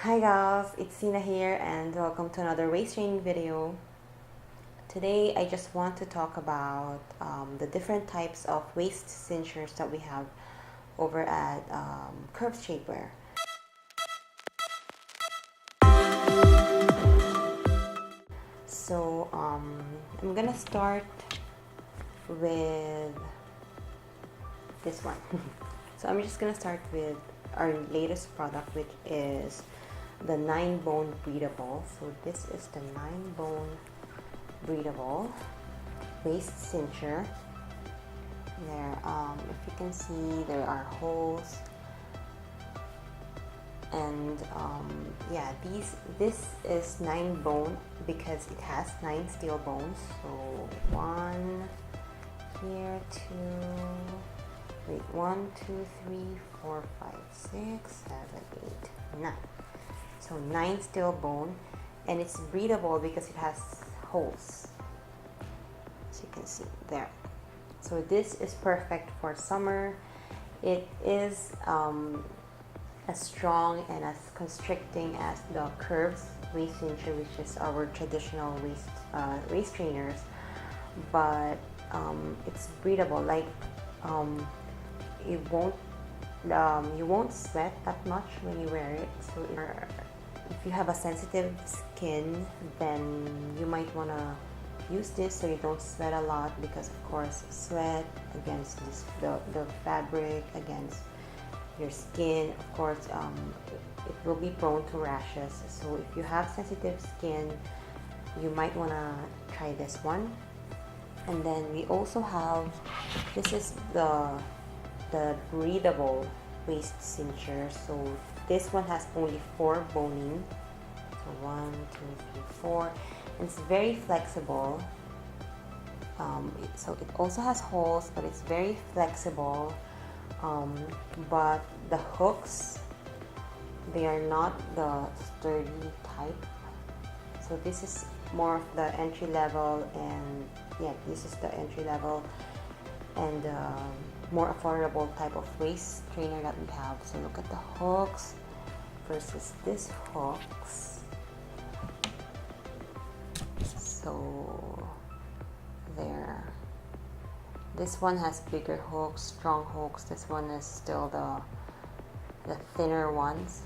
Hi guys, it's Ceena here and welcome to another waist training video. Today I just want to talk about the different types of waist cinchers that we have over at Curve Shapewear. So I'm gonna start with this one. So I'm just gonna start with our latest product, which is the 9-bone breathable. So this is the 9-bone breathable waist cincher. There, if you can see, there are holes, and yeah, this is 9-bone because it has 9 steel bones. So 1 here, 1, 2, 3, 4, 5, 6, 7, 8, 9. So 9 steel bone, and it's breathable because it has holes, as you can see there. So this is perfect for summer. It is as strong and as constricting as the Curves waist cincher, which is our traditional waist trainers, but it's breathable. Like it won't you won't sweat that much when you wear it. So if you have a sensitive skin, then you might want to use this so you don't sweat a lot, because of course sweat against the fabric against your skin, of course it will be prone to rashes. So if you have sensitive skin, you might want to try this one. And then we also have, this is the breathable waist cincher. So this one has only 4 boning. So 1, 2, 3, 4, and it's very flexible. So it also has holes, but it's very flexible. But the hooks, they are not the sturdy type. So this is more of the entry level, and yeah, this is the entry level and more affordable type of waist trainer that we have. So look at the hooks versus this hooks. So there, this one has bigger hooks, strong hooks. This one is still the thinner ones.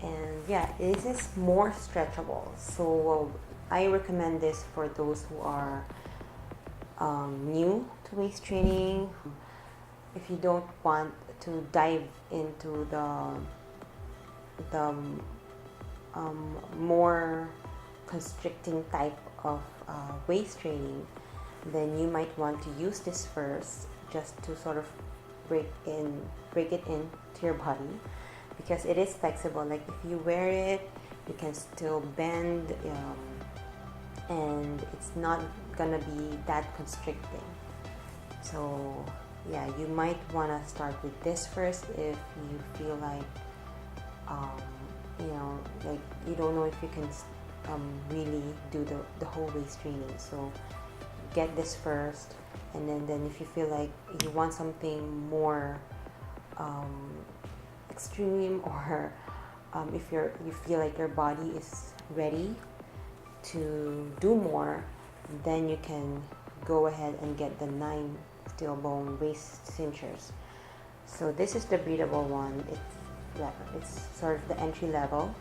And yeah, this is more stretchable. So I recommend this for those who are new to waist training. If you don't want to dive into the more constricting type of waist training, then you might want to use this first, just to sort of break it into your body, because it is flexible. Like if you wear it, you can still bend, and it's not gonna be that constricting. So yeah, you might want to start with this first if you feel like like you don't know if you can really do the whole waist training. So get this first, and then if you feel like you want something more extreme, or if you feel like your body is ready to do more, then you can go ahead and get the 9 steel bone waist cinchers. So this is the breathable one. It's sort of the entry level.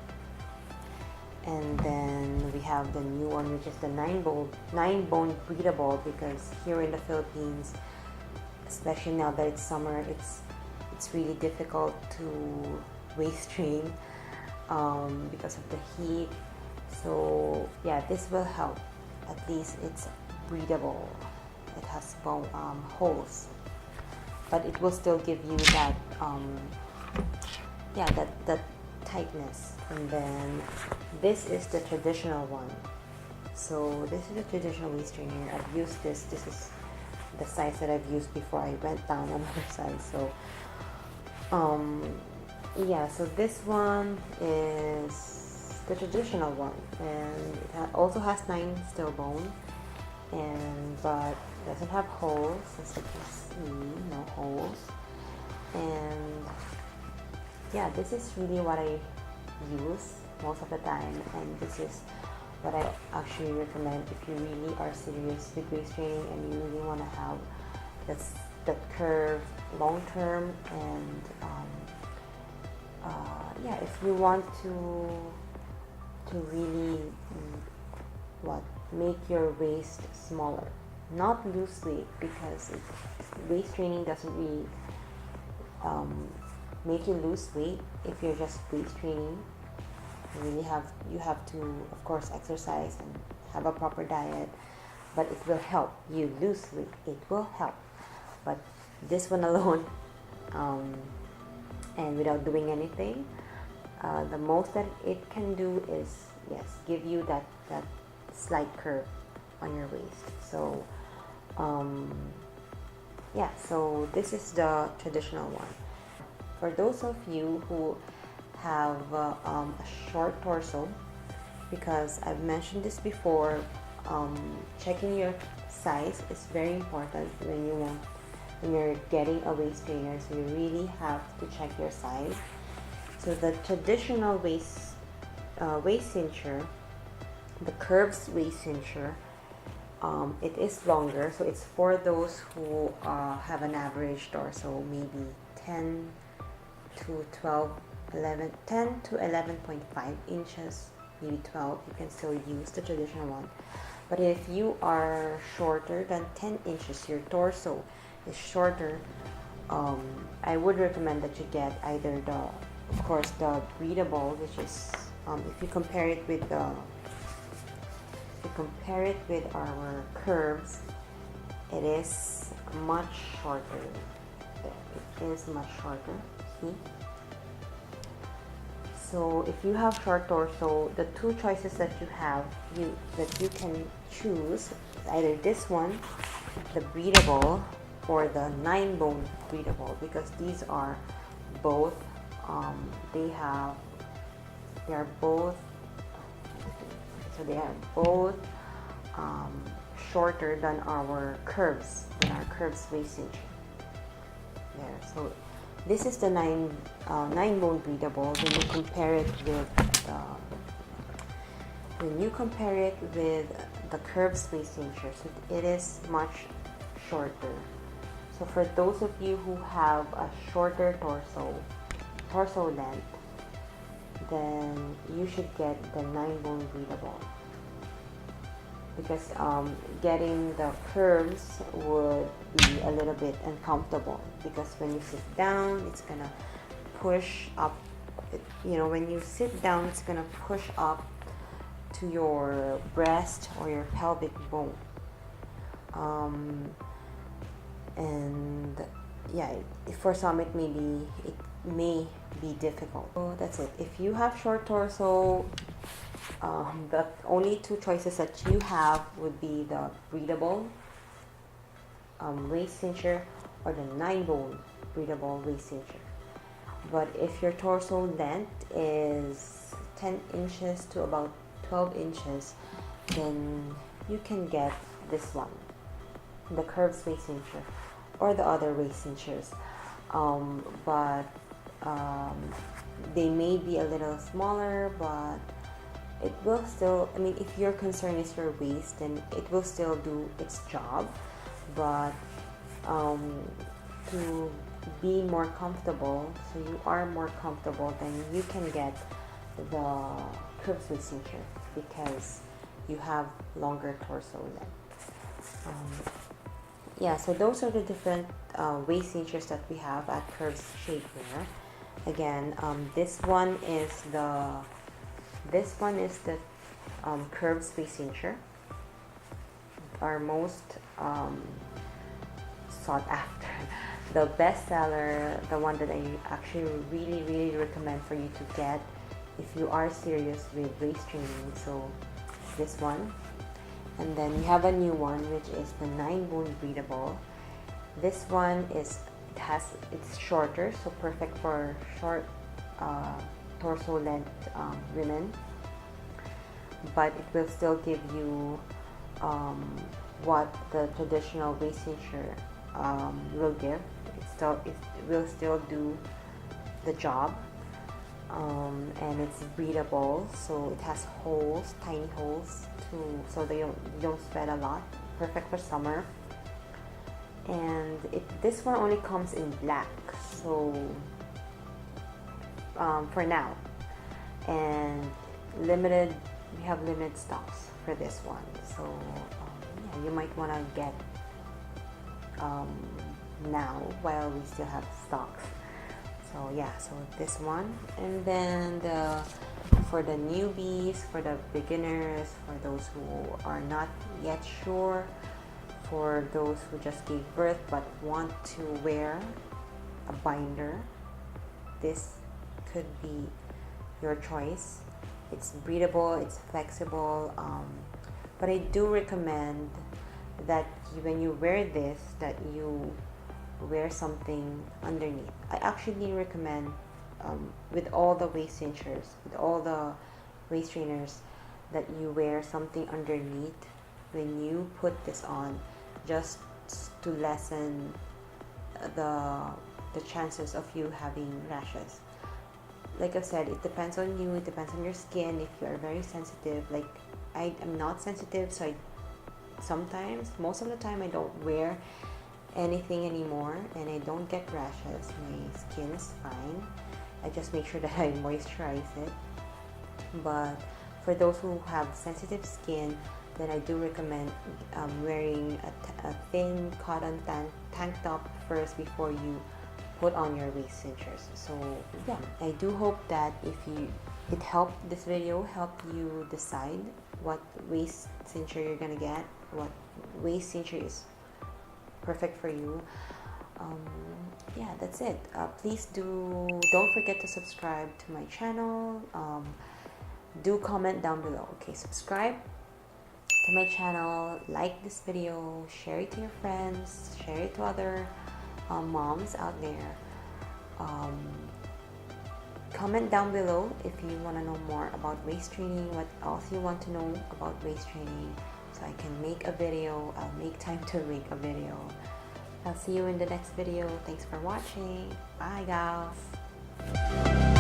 And then we have the new one, which is the 9-bone breathable, because here in the Philippines, especially now that it's summer, it's really difficult to waist train because of the heat. So yeah, this will help. At least it's breathable. It has holes, but it will still give you that that tightness. And then this is the traditional one. So this is the traditional waist trainer. I've used this. This is the size that I've used before I went down another size. So yeah, so this one is the traditional one, and it also has 9 steel bone, but doesn't have holes, as you can see, no holes. And yeah, this is really what I use most of the time, and this is what I actually recommend if you really are serious with waist training and you really want to have that curve long term, and yeah, if you want to really make your waist smaller, not lose weight, because waist training doesn't really make you lose weight. If you're just waist training, you have to, of course, exercise and have a proper diet, but it will help you lose weight. It will help, but this one alone, and without doing anything, the most that it can do is, yes, give you that slight curve on your waist. So yeah, so this is the traditional one. For those of you who have a short torso, because I've mentioned this before, checking your size is very important when you're getting a waist trainer. So you really have to check your size. So the traditional waist cincher, the curves waist cincher, it is longer, so it's for those who have an average torso, maybe 10 to 11.5 inches, maybe 12. You can still use the traditional one. But if you are shorter than 10 inches, your torso is shorter, I would recommend that you get either of course, the breathable, which is, if you compare it with our curves, it is much shorter. It is much shorter. See? So if you have short torso, the two choices that you have, that you can choose, either this one, the breathable, or the 9-bone breathable, because these are both, they are both shorter than our curves waist cincher. There. So this is the 9-bone breathable. When you compare it with the curves waist cincher, so it is much shorter. So for those of you who have a shorter torso length, then you should get the 9-bone breathable, because getting the curves would be a little bit uncomfortable, because when you sit down, it's gonna push up. When you sit down, it's gonna push up to your breast or your pelvic bone, and yeah, for some it may be difficult. So that's it. If you have short torso, the only two choices that you have would be the breathable waist cincher or the 9-bone breathable waist cincher. But if your torso length is 10 inches to about 12 inches, then you can get this one, the curves waist cincher, or the other waist cinchers. But they may be a little smaller, but it will still, if your concern is your waist, then it will still do its job. But to be more comfortable, so you are more comfortable, then you can get the curves waist cincher, because you have longer torso length. Yeah, so those are the different waist cinchers that we have at Curves Shapewear. Again, this one is the Curves waist cincher, our most sought after, the best seller, the one that I actually really recommend for you to get if you are serious with waist training. So this one. And then we have a new one, which is the 9-bone breathable. This one it's shorter, so perfect for short torso length women, but it will still give you what the traditional waist cincher will give. It will still do the job, and it's breathable, so it has holes, tiny holes, so you don't sweat a lot. Perfect for summer. And this one only comes in black, so for now, and we have limited stocks for this one, so yeah, you might want to get now while we still have stocks. So yeah, so this one. And then for the newbies, for the beginners, for those who are not yet sure, for those who just gave birth but want to wear a binder, this could be your choice. It's breathable, it's flexible, but I do recommend that when you wear this, that you wear something underneath. I actually recommend with all the waist cinchers, with all the waist trainers, that you wear something underneath when you put this on, just to lessen the chances of you having rashes. Like I said, it depends on you, it depends on your skin. If you are very sensitive, like I am not sensitive, so most of the time I don't wear anything anymore, and I don't get rashes. My skin is fine. I just make sure that I moisturize it. But for those who have sensitive skin, then I do recommend wearing a thin cotton tank top first before you put on your waist cinchers. So yeah, I do hope that this video helped you decide what waist cincher you're gonna get, what waist cincher is perfect for you. Yeah, that's it. Please don't forget to subscribe to my channel. Do comment down below. Okay, subscribe to my channel, like this video, share it to your friends, share it to other moms out there. Comment down below if you want to know more about waist training, what else you want to know about waist training, so I can make a video. I'll make time to make a video. I'll see you in the next video. Thanks for watching. Bye guys.